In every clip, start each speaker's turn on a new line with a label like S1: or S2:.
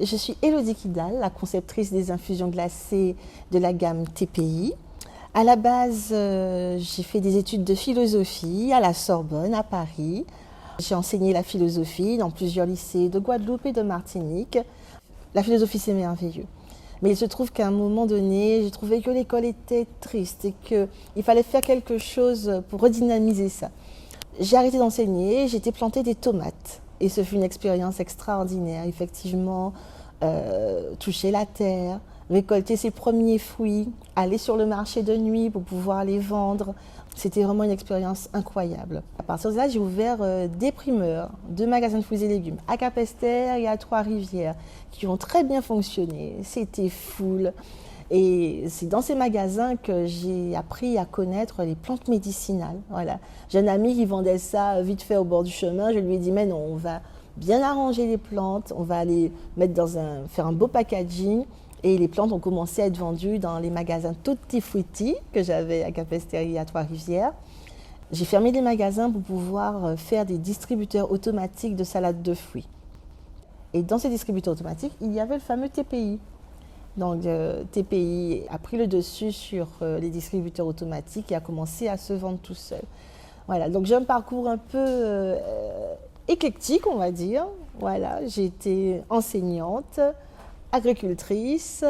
S1: Je suis Élodie Kidal, la conceptrice des infusions glacées de la gamme TPI. À la base, j'ai fait des études de philosophie à la Sorbonne, à Paris. J'ai enseigné la philosophie dans plusieurs lycées de Guadeloupe et de Martinique. La philosophie, c'est merveilleux. Mais il se trouve qu'à un moment donné, j'ai trouvé que l'école était triste et qu'il fallait faire quelque chose pour redynamiser ça. J'ai arrêté d'enseigner, j'ai été planter des tomates. Et ce fut une expérience extraordinaire, effectivement, toucher la terre, récolter ses premiers fruits, aller sur le marché de nuit pour pouvoir les vendre. C'était vraiment une expérience incroyable. À partir de là, j'ai ouvert des primeurs, 2 magasins de fruits et légumes, à Capesterre et à Trois-Rivières, qui ont très bien fonctionné. C'était full. Et c'est dans ces magasins que j'ai appris à connaître les plantes médicinales. Voilà. J'ai un ami qui vendait ça vite fait au bord du chemin. Je lui ai dit, mais non, on va bien arranger les plantes, on va les mettre faire un beau packaging. Et les plantes ont commencé à être vendues dans les magasins Tutti Frutti que j'avais à Capesterre et à Trois-Rivières. J'ai fermé les magasins pour pouvoir faire des distributeurs automatiques de salade de fruits. Et dans ces distributeurs automatiques, il y avait le fameux TPI. Donc TPI a pris le dessus sur les distributeurs automatiques et a commencé à se vendre tout seul. Voilà, donc j'ai un parcours un peu éclectique, on va dire. Voilà, j'ai été enseignante, agricultrice,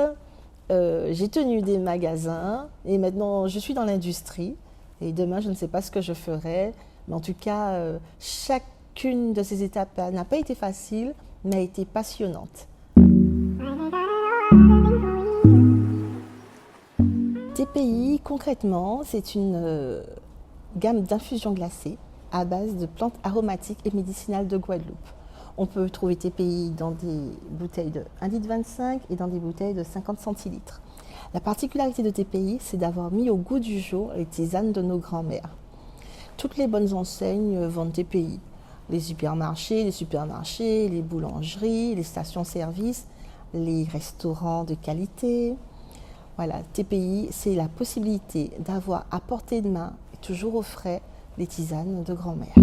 S1: j'ai tenu des magasins et maintenant je suis dans l'industrie. Et demain, je ne sais pas ce que je ferai, mais en tout cas, chacune de ces étapes n'a pas été facile, mais a été passionnante. TPI, concrètement, c'est une gamme d'infusions glacées à base de plantes aromatiques et médicinales de Guadeloupe. On peut trouver TPI dans des bouteilles de 1,25 litre et dans des bouteilles de 50 centilitres. La particularité de TPI, c'est d'avoir mis au goût du jour les tisanes de nos grands-mères. Toutes les bonnes enseignes vendent TPI. Les supermarchés, les boulangeries, les stations-service, les restaurants de qualité. Voilà, TPI, c'est la possibilité d'avoir à portée de main, toujours au frais, les tisanes de grand-mère.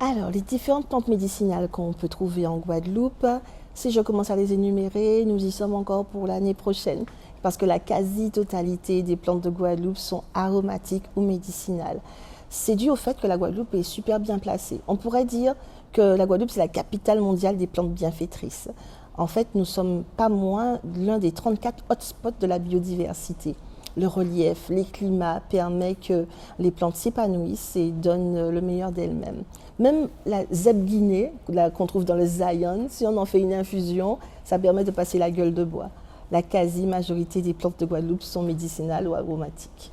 S1: Alors, les différentes plantes médicinales qu'on peut trouver en Guadeloupe, si je commence à les énumérer, nous y sommes encore pour l'année prochaine, parce que la quasi-totalité des plantes de Guadeloupe sont aromatiques ou médicinales. C'est dû au fait que la Guadeloupe est super bien placée. On pourrait dire que la Guadeloupe, c'est la capitale mondiale des plantes bienfaitrices. En fait, nous sommes pas moins l'un des 34 hotspots de la biodiversité. Le relief, les climats permettent que les plantes s'épanouissent et donnent le meilleur d'elles-mêmes. Même la zebguinée, qu'on trouve dans le Zion, si on en fait une infusion, ça permet de passer la gueule de bois. La quasi-majorité des plantes de Guadeloupe sont médicinales ou aromatiques.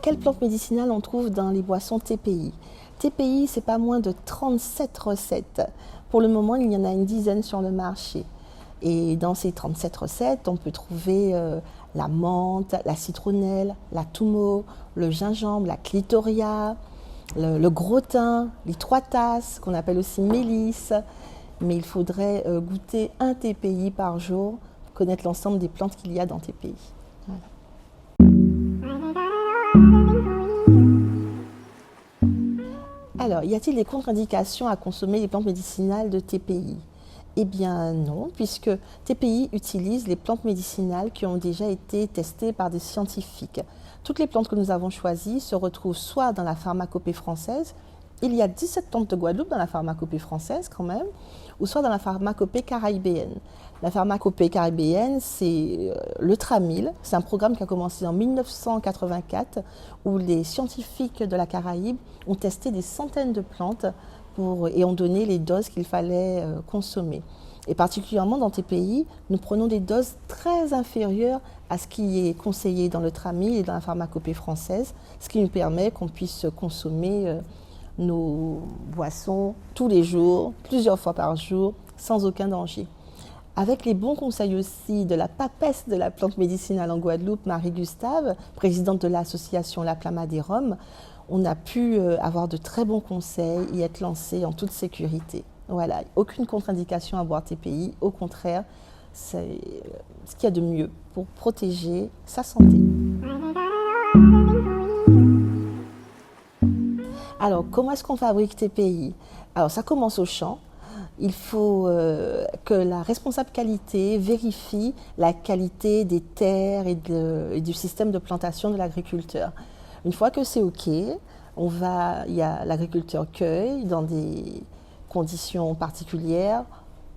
S1: Quelles plantes médicinales on trouve dans les boissons TPI? TPI, c'est pas moins de 37 recettes. Pour le moment, il y en a une dizaine sur le marché. Et dans ces 37 recettes, on peut trouver la menthe, la citronnelle, la toumo, le gingembre, la clitoria, le gros thym, les 3 tasses, qu'on appelle aussi mélisse. Mais il faudrait goûter un TPI par jour pour connaître l'ensemble des plantes qu'il y a dans TPI. Voilà. Alors, y a-t-il des contre-indications à consommer les plantes médicinales de TPI? Eh bien non, puisque TPI utilise les plantes médicinales qui ont déjà été testées par des scientifiques. Toutes les plantes que nous avons choisies se retrouvent soit dans la pharmacopée française, il y a 17 plantes de Guadeloupe dans la pharmacopée française quand même, ou soit dans la pharmacopée caribéenne. La pharmacopée caribéenne, c'est le Tramil. C'est un programme qui a commencé en 1984 où les scientifiques de la Caraïbe ont testé des centaines de plantes et ont donné les doses qu'il fallait consommer. Et particulièrement dans TPI, nous prenons des doses très inférieures à ce qui est conseillé dans le Tramil et dans la pharmacopée française, ce qui nous permet qu'on puisse consommer nos boissons tous les jours, plusieurs fois par jour, sans aucun danger. Avec les bons conseils aussi de la papesse de la plante médicinale en Guadeloupe, Marie-Gustave, présidente de l'association La Plama des Roms, on a pu avoir de très bons conseils et être lancé en toute sécurité. Voilà, aucune contre-indication à boire TPI, au contraire, c'est ce qu'il y a de mieux pour protéger sa santé. Alors, comment est-ce qu'on fabrique TPI? Alors, ça commence au champ. Il faut que la responsable qualité vérifie la qualité des terres et du système de plantation de l'agriculteur. Une fois que c'est OK, l'agriculteur cueille dans des conditions particulières,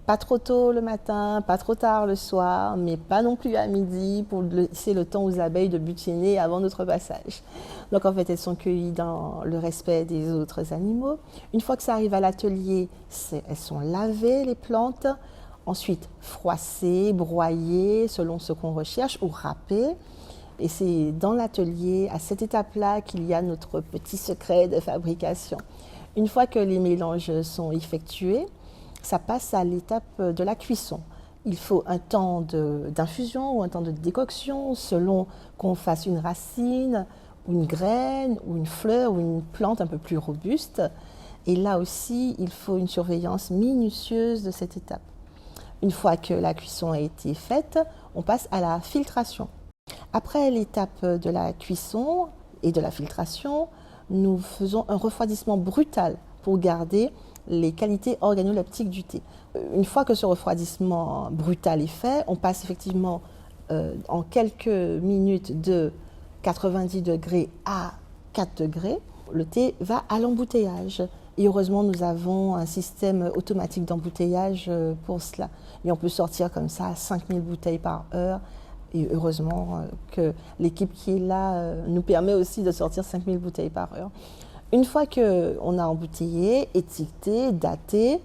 S1: pas trop tôt le matin, pas trop tard le soir, mais pas non plus à midi pour laisser le temps aux abeilles de butiner avant notre passage. Donc en fait, elles sont cueillies dans le respect des autres animaux. Une fois que ça arrive à l'atelier, elles sont lavées, les plantes, ensuite froissées, broyées selon ce qu'on recherche ou râpées. Et c'est dans l'atelier, à cette étape-là, qu'il y a notre petit secret de fabrication. Une fois que les mélanges sont effectués, ça passe à l'étape de la cuisson. Il faut un temps d'infusion ou un temps de décoction selon qu'on fasse une racine, ou une graine, ou une fleur, ou une plante un peu plus robuste. Et là aussi, il faut une surveillance minutieuse de cette étape. Une fois que la cuisson a été faite, on passe à la filtration. Après l'étape de la cuisson et de la filtration, nous faisons un refroidissement brutal pour garder les qualités organoleptiques du thé. Une fois que ce refroidissement brutal est fait, on passe effectivement en quelques minutes de 90 degrés à 4 degrés. Le thé va à l'embouteillage. Et heureusement, nous avons un système automatique d'embouteillage pour cela. Et on peut sortir comme ça 5000 bouteilles par heure. Et heureusement que l'équipe qui est là nous permet aussi de sortir 5000 bouteilles par heure. Une fois qu'on a embouteillé, étiqueté, daté,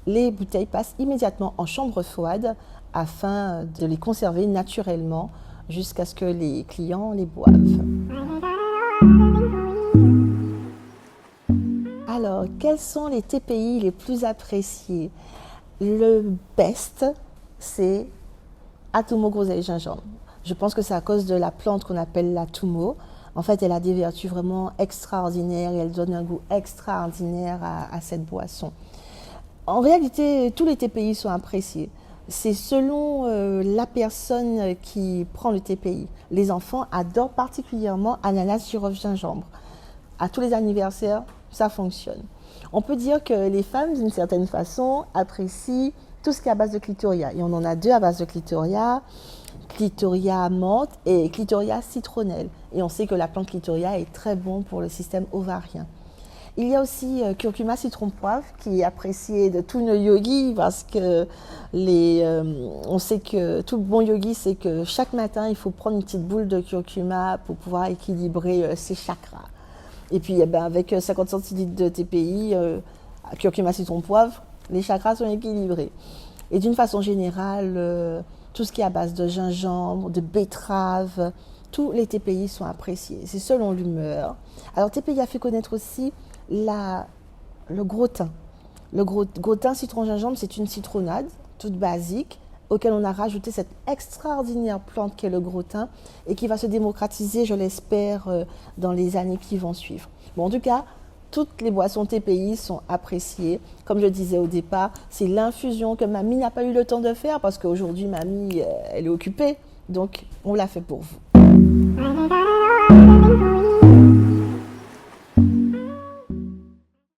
S1: les bouteilles passent immédiatement en chambre froide afin de les conserver naturellement jusqu'à ce que les clients les boivent. Alors, quels sont les TPI les plus appréciés? Le best, c'est Atumo groseille gingembre. Je pense que c'est à cause de la plante qu'on appelle l'Atumo. En fait, elle a des vertus vraiment extraordinaires et elle donne un goût extraordinaire à cette boisson. En réalité, tous les TPI sont appréciés. C'est selon la personne qui prend le TPI. Les enfants adorent particulièrement ananas, girofle, gingembre. À tous les anniversaires, ça fonctionne. On peut dire que les femmes, d'une certaine façon, apprécient tout ce qui est à base de clitoria. Et on en a deux à base de clitoria. Clitoria menthe et Clitoria citronnelle. Et on sait que la plante Clitoria est très bon pour le système ovarien. Il y a aussi curcuma citron poivre qui est apprécié de tous nos yogis parce que on sait que tout le bon yogi, c'est que chaque matin, il faut prendre une petite boule de curcuma pour pouvoir équilibrer ses chakras. Et puis avec 50 centilitres de TPI, curcuma citron poivre, les chakras sont équilibrés. Et d'une façon générale, tout ce qui est à base de gingembre, de betterave, tous les TPI sont appréciés. C'est selon l'humeur. Alors TPI a fait connaître aussi le gros thym. Le gros thym citron-gingembre, c'est une citronnade toute basique auquel on a rajouté cette extraordinaire plante qu'est le gros thym et qui va se démocratiser, je l'espère, dans les années qui vont suivre. Bon, en tout cas, toutes les boissons TPI sont appréciées. Comme je disais au départ, c'est l'infusion que mamie n'a pas eu le temps de faire parce qu'aujourd'hui, mamie, elle est occupée. Donc, on l'a fait pour vous.